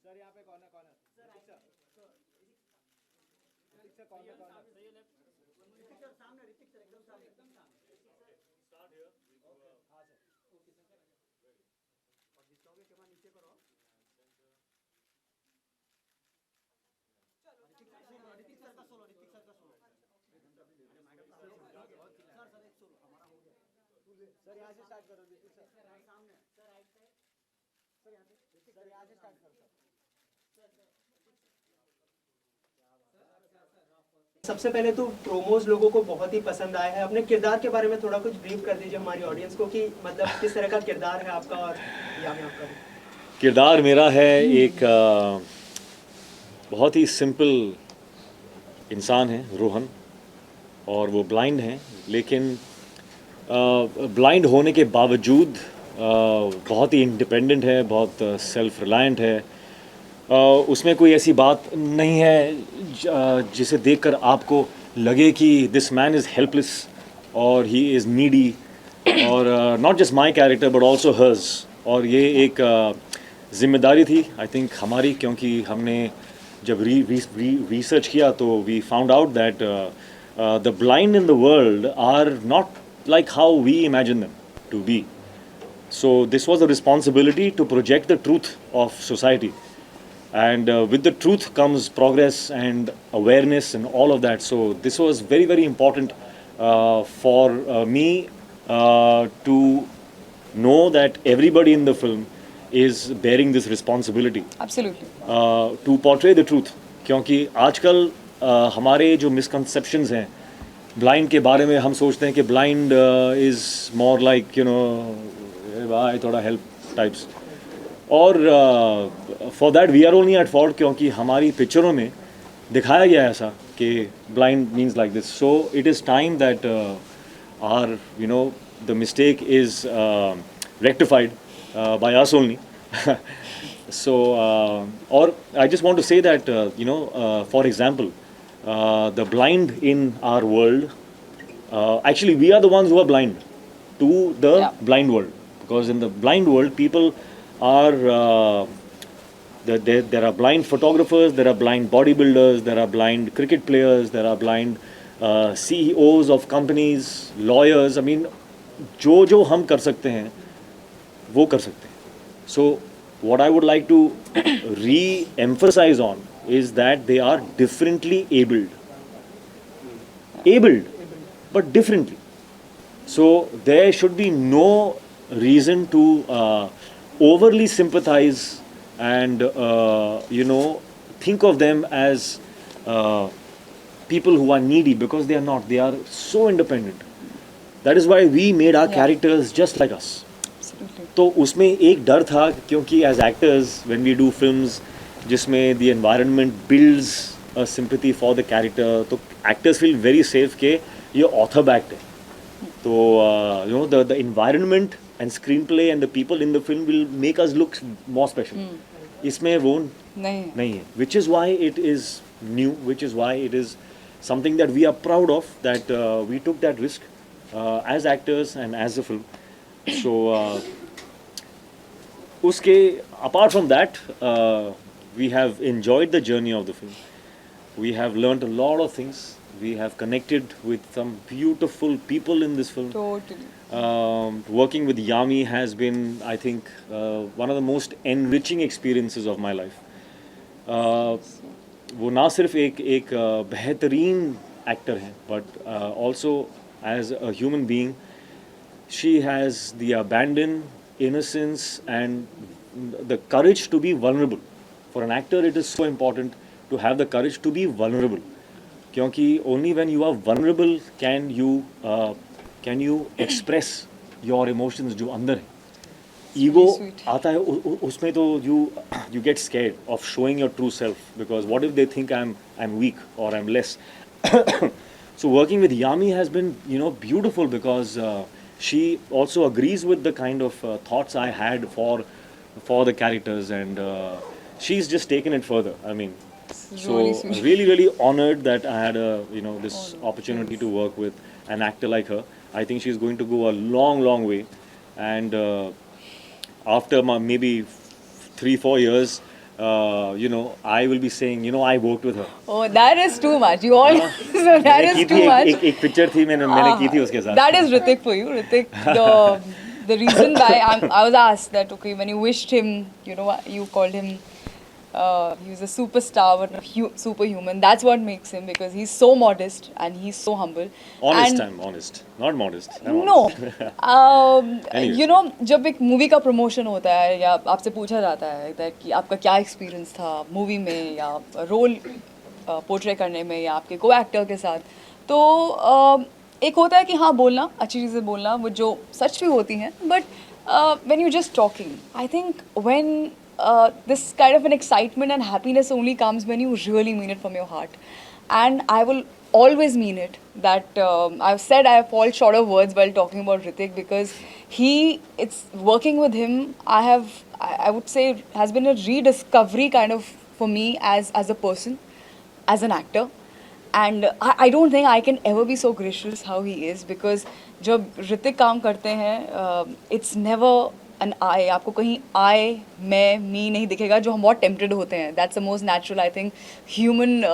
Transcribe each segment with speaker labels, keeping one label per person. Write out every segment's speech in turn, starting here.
Speaker 1: Sir यहाँ पे corner corner Hrithik sir corner corner Hrithik sir सामने ऋतिक सर एकदम सामने स्टार्ट हियर ओके हाँ सर ओके सर और जिसका भी कैमरा नीचे करो ऋतिक सर का सोलो ऋतिक सर का सोलो सर सर एक सोलो हमारा हो गया सर यहाँ से स्टार्ट करो ऋतिक सर सामने सर राइट साइड सर यहाँ से सर यहाँ से स्टार्ट करो
Speaker 2: सबसे पहले तो प्रोमोज लोगों को बहुत ही पसंद आया है। अपने किरदार के बारे में थोड़ा कुछ ब्रीफ कर दीजिए हमारी ऑडियंस को कि मतलब किस तरह का किरदार है आपका और यामी आपका।
Speaker 3: किरदार मेरा है एक बहुत ही सिंपल इंसान है रोहन, और वो ब्लाइंड है, लेकिन ब्लाइंड होने के बावजूद बहुत ही इंडिपेंडेंट है, बहुत सेल्फ रिलायंट है। उसमें कोई ऐसी बात नहीं है जिसे देखकर आपको लगे कि दिस मैन इज़ हेल्पलेस और ही इज़ नीडी, और not just my character but also hers. और ये एक जिम्मेदारी थी आई थिंक हमारी, क्योंकि हमने जब रिसर्च किया तो we found out that the blind in the world are not like how we imagine them to be. So this was a responsibility to project the truth of society, and with the truth comes progress and awareness and all of that. So this was very, very important for me to know that everybody in the film is bearing this responsibility.
Speaker 4: Absolutely.
Speaker 3: To portray the truth. क्योंकि आजकल हमारे जो misconceptions हैं blind के बारे में, हम सोचते हैं कि blind is more like भाई थोड़ा हेल्प टाइप्स, और for that we are only at fault, क्योंकि हमारी पिक्चरों में दिखाया गया है ऐसा कि blind means like this. So it is time that are the mistake is rectified by us only. So और I just want to say that for example the blind in our world, actually we are the ones who are blind to the blind world. Because in the blind world, people are there are blind photographers, there are blind bodybuilders, there are blind cricket players, there are blind CEOs of companies, lawyers. I mean, जो हम कर सकते हैं वो कर सकते हैं. So what I would like to re-emphasize on is that they are differently abled, but differently. So there should be no reason to overly sympathize and think of them as people who are needy, because they are not. They are so independent. That is why we made our characters just like us.
Speaker 4: Absolutely.
Speaker 3: तो उसमें एक डर था, क्योंकि as actors when we do films जिसमें the environment builds a sympathy for the character, तो actors feel very safe कि ये author backed है. तो the environment and screenplay and the people in the film will make us look more special. इसमें वो नहीं है, which is why it is new, which is why it is something that we are proud of, that we took that risk as actors and as a film. So उसके apart from that, we have enjoyed the journey of the film. We have learnt a lot of things. We have connected with some beautiful people in this film.
Speaker 4: Totally.
Speaker 3: Working with Yami has been, I think, one of the most enriching experiences of my life. वो ना सिर्फ एक बेहतरीन actor हैं, but also as a human being, she has the abandon, innocence and the courage to be vulnerable. For an actor, it is so important to have the courage to be vulnerable. क्योंकि only when you are vulnerable can you express your emotions जो अंदर है. Ego
Speaker 4: Very sweet.
Speaker 3: आता है उसमें तो you get scared of showing your true self because what if they think I'm weak or I'm less. So working with Yami has been beautiful because she also agrees with the kind of thoughts I had for the characters and she's just taken it further. I mean, so
Speaker 4: Really sweet.
Speaker 3: really honored that I had this opportunity to work with an actor like her. I think she's going to go a long way and after maybe 3-4 years I will be saying I worked with her.
Speaker 4: Oh, that is too much. You all, so that
Speaker 3: मैंने
Speaker 4: is
Speaker 3: की
Speaker 4: too
Speaker 3: थी
Speaker 4: much.
Speaker 3: एक picture थी मैंने की थी उसके साथ.
Speaker 4: That is Hrithik for you. Hrithik, the reason why I was asked that, okay, when you wished him, you called him, he was a superstar, but superhuman. That's what makes him because he's so modest and he's so humble.
Speaker 3: Honest,
Speaker 4: And
Speaker 3: I'm honest, not modest. I'm
Speaker 4: no,
Speaker 3: Anyway.
Speaker 4: जब एक movie का promotion होता है या आपसे पूछा जाता है that कि आपका क्या एक्सपीरियंस था मूवी में या रोल पोर्ट्रे करने में या आपके को एक्टर के साथ तो एक होता है कि हाँ बोलना अच्छी चीज़ें बोलना वो जो सच भी होती हैं but when you're just talking I think when this kind of an excitement and happiness only comes when you really mean it from your heart and I will always mean it that I've said I fall short of words while talking about Hrithik because it's working with him I would say has been a rediscovery kind of for me as a person as an actor and I don't think I can ever be so gracious how he is because जब ऋतिक काम करते हैं it's never an I आपको कहीं I मैं me नहीं दिखेगा जो हम बहुत tempted होते हैं that's the most natural I think human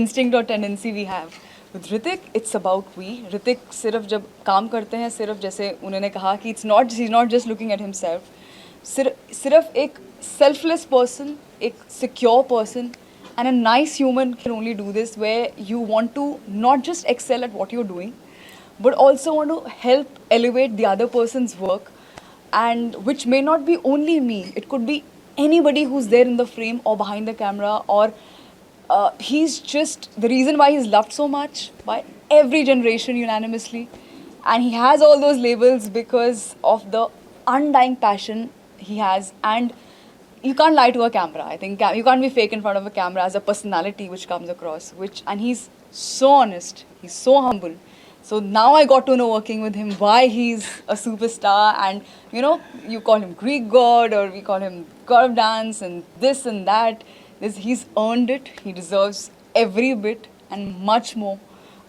Speaker 4: instinct or tendency we have with Hrithik it's about we Hrithik सिर्फ जब काम करते हैं सिर्फ जैसे उन्होंने कहा कि he's not just looking at himself सिर्फ एक selfless person एक secure person and a nice human can only do this where you want to not just excel at what you're doing but also want to help elevate the other person's work and which may not be only me it could be anybody who's there in the frame or behind the camera or he's just the reason why he's loved so much by every generation unanimously and he has all those labels because of the undying passion he has and you can't lie to a camera. I think you can't be fake in front of a camera as a personality which comes across. And he's so honest. He's so humble. So now I got to know working with him why he's a superstar. And you call him Greek god or we call him god of dance and this and that. He's earned it. He deserves every bit and much more.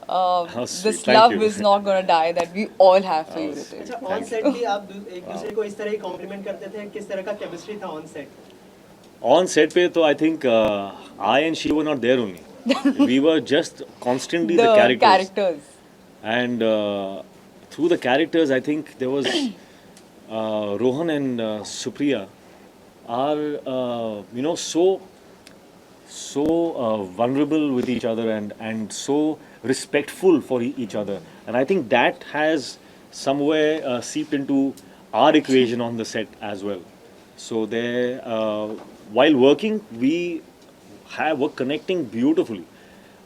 Speaker 4: This
Speaker 3: Thank
Speaker 4: love
Speaker 3: you.
Speaker 4: is not gonna die that we all have for you. Hrithik.
Speaker 2: अच्छा on set भी आप एक दूसरे को इस तरह ही complement करते थे किस तरह का केमिस्ट्री था ऑन सेट
Speaker 3: On set पे तो I think I and she were not there only. We were just constantly the characters. And through the characters, I think there was Rohan and Supriya are so vulnerable with each other and so respectful for each other. And I think that has somewhere seeped into our equation on the set as well. So there. While working, we were connecting beautifully,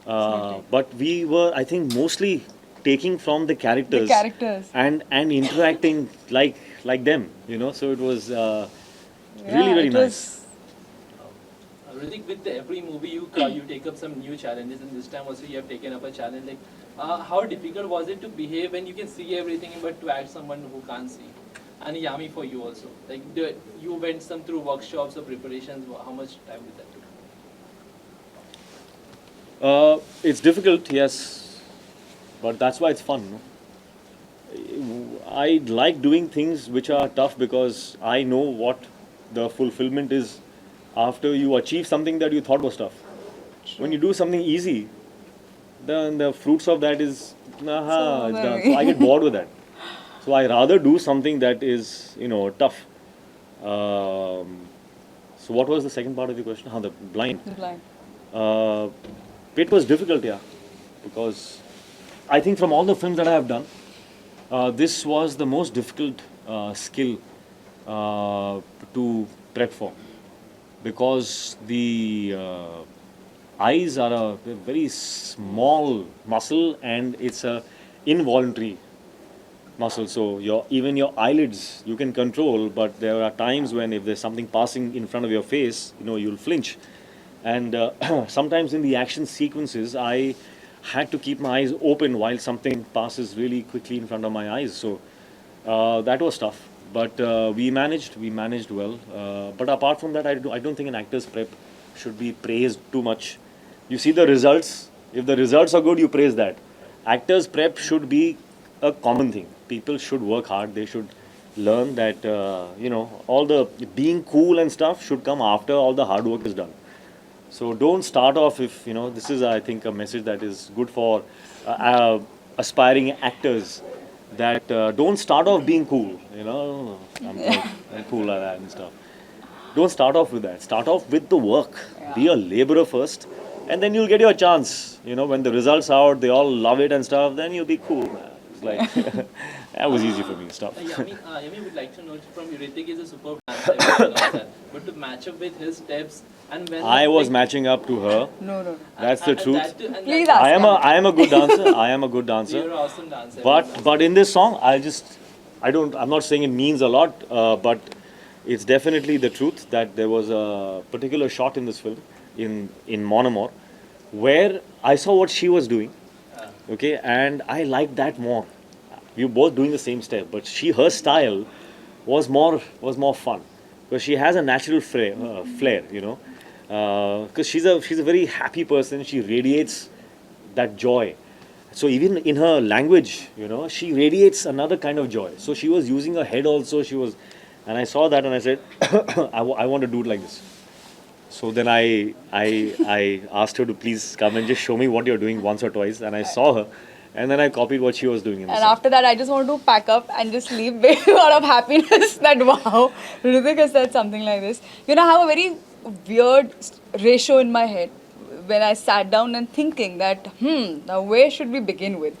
Speaker 3: but we were, I think, mostly taking from the characters, and interacting like them, So it was really nice.
Speaker 5: Hrithik, with every movie you take up some new challenges, and this time also you have taken up a challenge. Like, how difficult was it to behave when you can see everything, but to act someone who can't see? And Yami for you also. Like you went some through workshops or preparations. How much time did that take?
Speaker 3: It's difficult, yes, but that's why it's fun. No? I like doing things which are tough because I know what the fulfillment is after you achieve something that you thought was tough. True. When you do something easy, then the fruits of that is it's done. So I get bored with that. So I rather do something that is, tough. So what was the second part of your question? The blind.
Speaker 4: The blind.
Speaker 3: It was difficult, yeah, because I think from all the films that I have done, this was the most difficult skill to prep for, because the eyes are a very small muscle and it's a involuntary muscle. So even your eyelids you can control, but there are times when if there's something passing in front of your face, you'll flinch. And sometimes in the action sequences, I had to keep my eyes open while something passes really quickly in front of my eyes. So that was tough, but we managed well. But apart from that, I don't think an actor's prep should be praised too much. You see the results. If the results are good, you praise that. Actors prep should be a common thing. People should work hard. They should learn that all the being cool and stuff should come after all the hard work is done. So don't start off if this is, I think, a message that is good for aspiring actors, that don't start off being cool. I'm cool like that and stuff. Don't start off with that. Start off with the work.
Speaker 4: Yeah.
Speaker 3: Be a laborer first, and then you'll get your chance. When the results are out, they all love it and stuff, then you'll be cool, man. It's like, that was easy for me and stuff.
Speaker 5: Yami would like to know from you, Hrithik is a superb dancer, everyone knows that. But to match up with his steps, and when
Speaker 3: I was matching up to her.
Speaker 4: No.
Speaker 3: That's the truth.
Speaker 4: Please ask
Speaker 3: I am a good dancer. I am a good dancer.
Speaker 5: You're an awesome dancer.
Speaker 3: But in this song, I'm not saying it means a lot, but it's definitely the truth that there was a particular shot in this film, in Mon Amour, where I saw what she was doing, okay, and I liked that more. We were both doing the same step, but her style was more fun, because she has a natural flair, because she's a very happy person. She radiates that joy. So even in her language, she radiates another kind of joy. So she was using her head also. And I saw that and I said, I want to do it like this. So then I asked her to please come and just show me what you're doing once or twice. And I saw her, and then I copied what she was doing.
Speaker 4: And after that, I just wanted to pack up and just leave with a lot of happiness that, wow, Hrithik has said something like this. I have a very weird ratio in my head when I sat down and thinking that, now where should we begin with?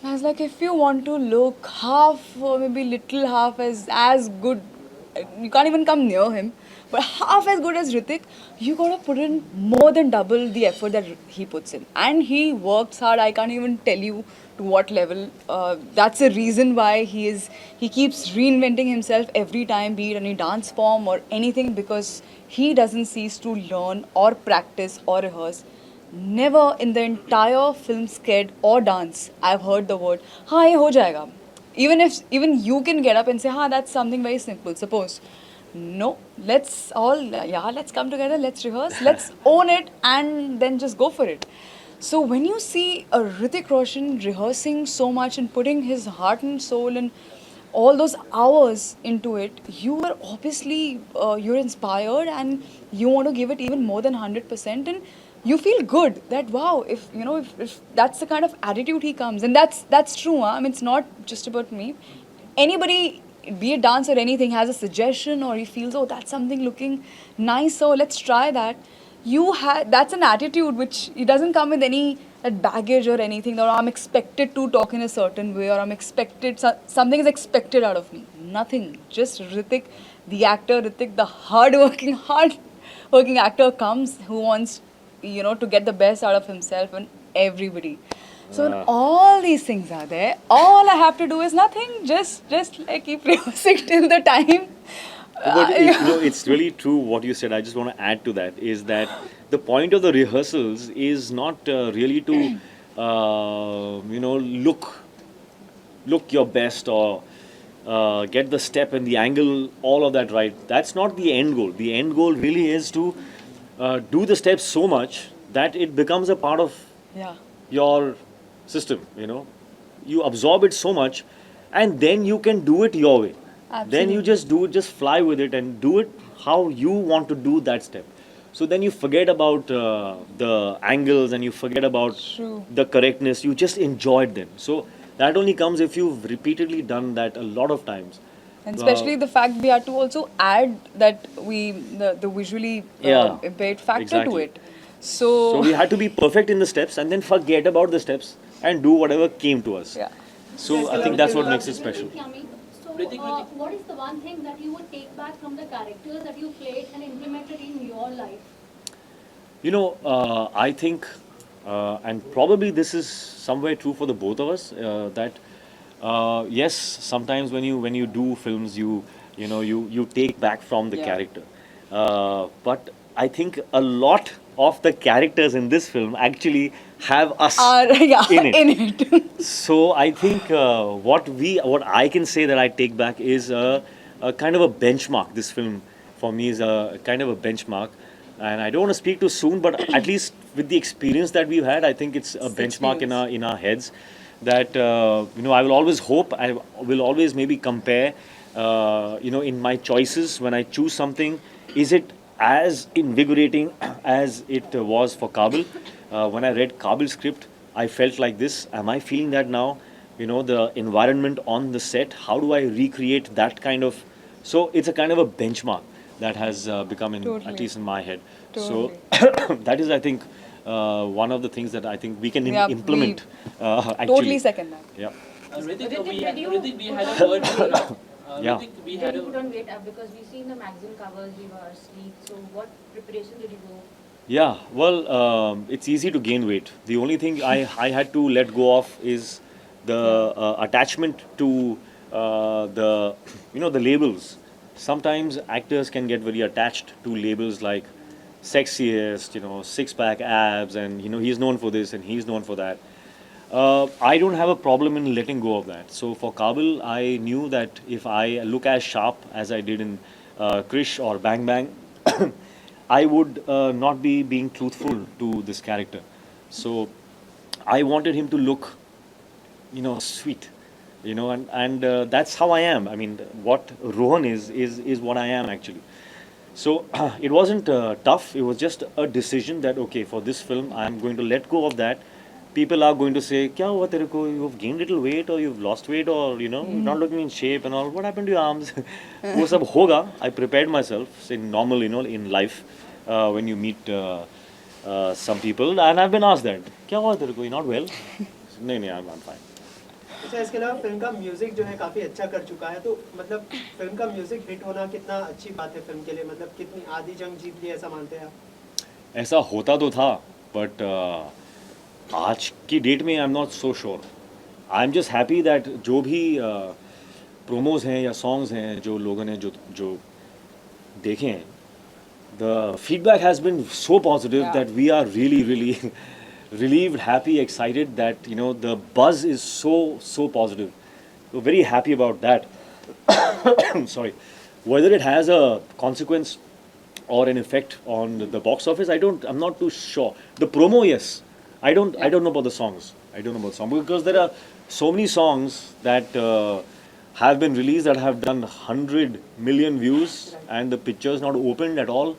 Speaker 4: I was like, if you want to look half or maybe little half as good, you can't even come near him, but half as good as Hrithik, you gotta put in more than double the effort that he puts in. And he works hard. I can't even tell you to what level. That's the reason why he keeps reinventing himself every time, be it any dance form or anything, because he doesn't cease to learn or practice or rehearse. Never in the entire film sked or dance I've heard the word हाँ ये हो जाएगा. Even you can get up and say that's something very simple. Suppose no, let's come together, let's rehearse, let's own it, and then just go for it. So when you see a Hrithik Roshan rehearsing so much and putting his heart and soul and all those hours into it, you are obviously you're inspired and you want to give it even more than 100%, and you feel good that wow, if that's the kind of attitude he comes, and that's true. I mean, it's not just about me. Anybody, be it dance or anything, has a suggestion or he feels, oh, that's something looking nice, so let's try that. That's an attitude which it doesn't come with any baggage or anything, or I'm expected to talk in a certain way, or something is expected out of me. Nothing. Just Hrithik, the actor, Hrithik, the hardworking actor comes who wants to get the best out of himself and everybody. So when all these things are there, all I have to do is nothing. Just like keep rehearsing till the time.
Speaker 3: But it's really true what you said. I just want to add to that, is that the point of the rehearsals is not really to look your best or get the step and the angle, all of that right. That's not the end goal. The end goal really is to do the steps so much that it becomes a part of your system. You absorb it so much, and then you can do it your way.
Speaker 4: Absolutely.
Speaker 3: Then you just fly with it and do it how you want to do that step. So then you forget about the angles and you forget about the correctness. You just enjoyed them. So that only comes if you've repeatedly done that a lot of times.
Speaker 4: And especially the fact we had to also add that the visually impaired factor to it. So
Speaker 3: we had to be perfect in the steps and then forget about the steps and do whatever came to us.
Speaker 4: Yeah.
Speaker 3: So I think that's what makes it special.
Speaker 6: So what is the one thing that you would take back from the characters that you played and implemented in your life?
Speaker 3: I think, and probably this is somewhere true for the both of us, that Yes, sometimes when you do films, you take back from the character. But I think a lot of the characters in this film actually have us
Speaker 4: Yeah,
Speaker 3: in it.
Speaker 4: in it.
Speaker 3: So I think what I can say that I take back is a kind of a benchmark. This film for me is a kind of a benchmark, and I don't want to speak too soon, but at least with the experience that we've had, I think it's a benchmark in our heads. That I will always hope, I will always maybe compare, in my choices when I choose something, is it as invigorating as it was for Kaabil? When I read Kaabil's script, I felt like this. Am I feeling that now? The environment on the set. How do I recreate that kind of? So it's a kind of a benchmark that has become at
Speaker 4: Totally.
Speaker 3: least in my head.
Speaker 4: Totally.
Speaker 3: So that is, I think, one of the things that I think we can
Speaker 4: Yeah,
Speaker 3: implement. Actually.
Speaker 4: Totally second that.
Speaker 3: Yeah.
Speaker 5: Hrithik, we had a word with you.
Speaker 3: Yeah.
Speaker 5: Hrithik, we
Speaker 7: Did
Speaker 5: had
Speaker 7: you
Speaker 5: a
Speaker 7: put on weight up because we see in the magazine covers you were asleep. So what preparation did you go?
Speaker 3: Yeah, well, it's easy to gain weight. The only thing I had to let go of is the attachment to the labels. Sometimes actors can get very attached to labels like sexiest, six-pack abs, and he's known for this and he's known for that. I don't have a problem in letting go of that. So for Kaabil, I knew that if I look as sharp as I did in Krish or Bang Bang, I would not be being truthful to this character. So I wanted him to look, sweet, and that's how I am. I mean, what Rohan is what I am actually. So it wasn't tough. It was just a decision that okay, for this film, I'm going to let go of that. People are going to say, "Kya hua tere ko? You've gained little weight, or you've lost weight, or you're not looking in shape and all. What happened to your arms?" वो सब होगा. I prepared myself in normal, in life, when you meet some people, and I've been asked that, "Kya hua tere ko? You're not well?" नहीं, I'm fine.
Speaker 2: अच्छा, इसके अलावा film का music जो है काफी अच्छा कर चुका है, तो मतलब फिल्म का म्यूजिक हिट होना कितना अच्छी बात है फिल्म के लिए, मतलब कितनी आधी जंग जीत ली ऐसा मानते हैं आप?
Speaker 3: ऐसा होता तो था, बट आज की डेट में I am not so sure. I am just happy that जो भी प्रोमोज हैं या सॉन्ग्स हैं जो लोगों ने जो देखे हैं, the feedback has been so positive that we are really really relieved, happy, excited that the buzz is so positive. We're very happy about that. Sorry. Whether it has a consequence or an effect on the box office, I'm not too sure. The promo, yes. I don't know about the songs. I don't know about the songs because there are so many songs that have been released that have done 100 million views and the picture is not opened at all.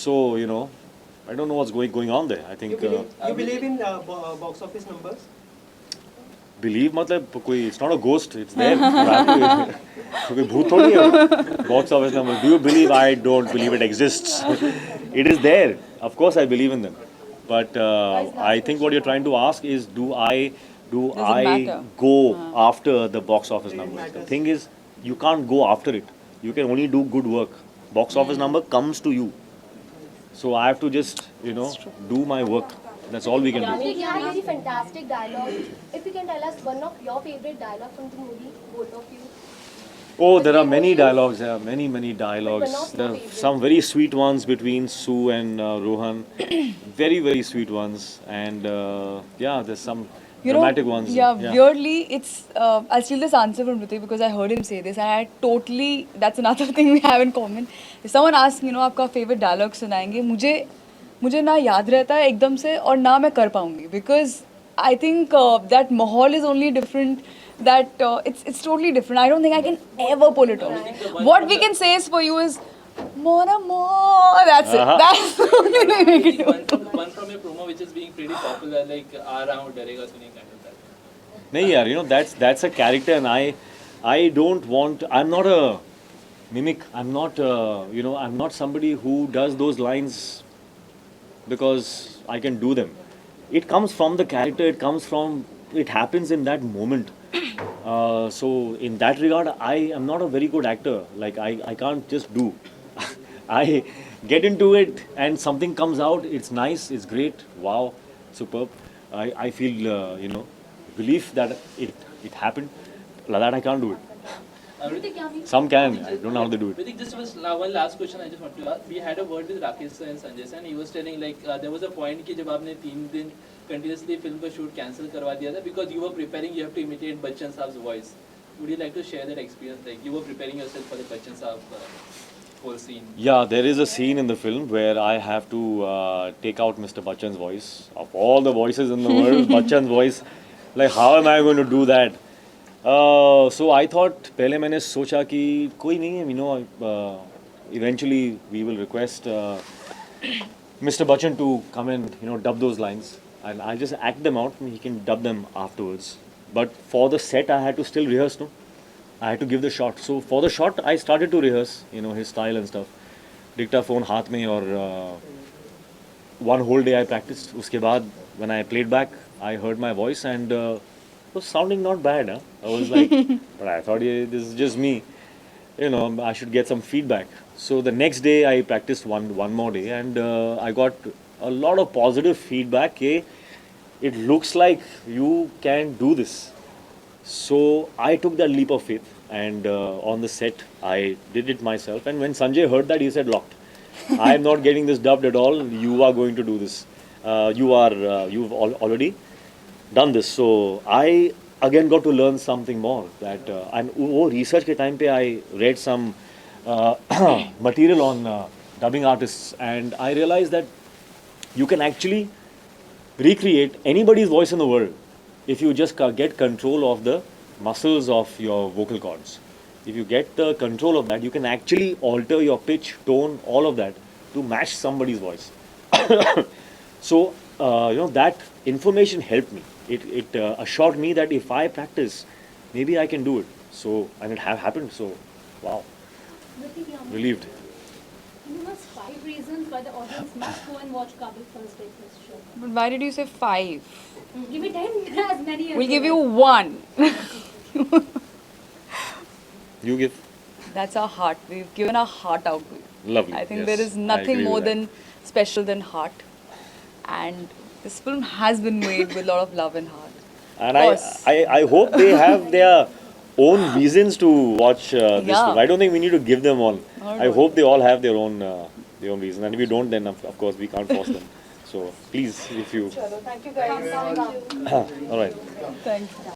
Speaker 3: So I don't know what's going on there. I think
Speaker 2: You believe in box office numbers?
Speaker 3: believe मतलब कोई it's not a ghost, it's there. कोई भूत थोड़ी है. Box office number. Do you believe? I don't believe it exists. It is there. Of course I believe in them. But I think what you're trying to ask is do I
Speaker 4: matter?
Speaker 3: go after the box office numbers? The thing is you can't go after it. You can only do good work. Box office number comes to you. So I have to just, do my work. That's all we can do.
Speaker 7: You had very fantastic dialogue. If you can tell us one of your favorite dialogue from the movie, both of you.
Speaker 3: Oh, there are many dialogues. There are many dialogues.
Speaker 7: But one of
Speaker 3: There
Speaker 7: your
Speaker 3: are
Speaker 7: favorite.
Speaker 3: some very sweet ones between Sue and Rohan. Very sweet ones. And there's some dramatic ones.
Speaker 4: Yeah, weirdly, it's. I'll steal this answer from Hrithik because I heard him say this, and I totally. That's another thing we have in common. If someone asks, आपका favorite dialogue सुनाएंगे, मुझे ना याद रहता है एकदम से और ना मैं कर पाऊंगी because I think that माहौल is only different. That it's totally different. I don't think I can ever pull it off. What we can say is for you is more. That's it. That's the only thing we can do.
Speaker 5: one from your promo which is being pretty popular, like "aa raha hu darega to nahi" kind of that.
Speaker 3: नहीं यार, that's a character, and I don't want. I'm not a mimic. I'm not I'm not somebody who does those lines because I can do them. It comes from the character. It happens in that moment. So in that regard, I am not a very good actor. Like I can't just do. I get into it and something comes out. It's nice. It's great. Wow, superb. I feel relief that it happened. like that I can't do it.
Speaker 6: Hrithik Yami.
Speaker 3: Some can. I don't know how they do it.
Speaker 5: Hrithik, just one last question I just want to ask. We had a word with Rakesh sir and Sanjay sir, and he was telling like there was a point कि जब आपने 3 दिन continuously film का shoot cancel करवा दिया था because you were preparing, you have to imitate Bachchan Saab's voice. Would you like to share that experience? Like you were preparing yourself for the Bachchan Saab whole scene.
Speaker 3: Yeah, there is a scene in the film where I have to take out Mr. Bachchan's voice. Of all the voices in the world, Bachchan's voice. Like how am I going to do that? So I thought पहले मैंने सोचा कि कोई नहीं है, you know, eventually we will request Mr. Bachchan to come and, you know, dub those lines, and I'll just act them out and he can dub them afterwards. But for the set I had to still rehearse, no? I had to give the shot. So for the shot I started to rehearse, you know, his style and stuff. Dictaphone हाथ में और one whole day I practiced. उसके बाद when I played back, I heard my voice and it was sounding not bad. Huh? I was like, but I thought yeah, this is just me. You know, I should get some feedback. So the next day I practiced one more day and I got a lot of positive feedback. Okay, it looks like you can do this. So I took that leap of faith and on the set I did it myself. And when Sanjay heard that, he said, locked. I am not getting this dubbed at all. You are going to do this. You've already done this. So I again got to learn something more. That and वो research के time पे I read some material on dubbing artists, and I realized that you can actually recreate anybody's voice in the world if you just get control of the muscles of your vocal cords. If you get the control of that, you can actually alter your pitch, tone, all of that to match somebody's voice. So, you know, that information helped me. It assured me that if I practice, maybe I can do it. So, and it happened. So, wow,
Speaker 6: Hrithik Yami.
Speaker 3: relieved.
Speaker 6: Give us 5 reasons why the audience must go and watch Kaabil first day first show.
Speaker 4: But why did you say 5?
Speaker 6: Give me 10 as many as
Speaker 4: We'll give
Speaker 6: like.
Speaker 4: you 1.
Speaker 3: You give.
Speaker 4: That's our heart. We've given our heart out to you.
Speaker 3: Lovely.
Speaker 4: I think
Speaker 3: yes,
Speaker 4: there is
Speaker 3: I
Speaker 4: nothing
Speaker 3: agree
Speaker 4: more
Speaker 3: with that.
Speaker 4: than special than heart. And this film has been made with a lot of love and heart.
Speaker 3: And
Speaker 4: course.
Speaker 3: I hope they have their own reasons to watch this
Speaker 4: Yeah.
Speaker 3: film. I don't think we need to give them all.
Speaker 4: All
Speaker 3: I
Speaker 4: right.
Speaker 3: hope they all have their own reason. And if you don't, then of course we can't force them. So please, if you.
Speaker 7: Thank you guys.
Speaker 3: All right.
Speaker 4: Thanks.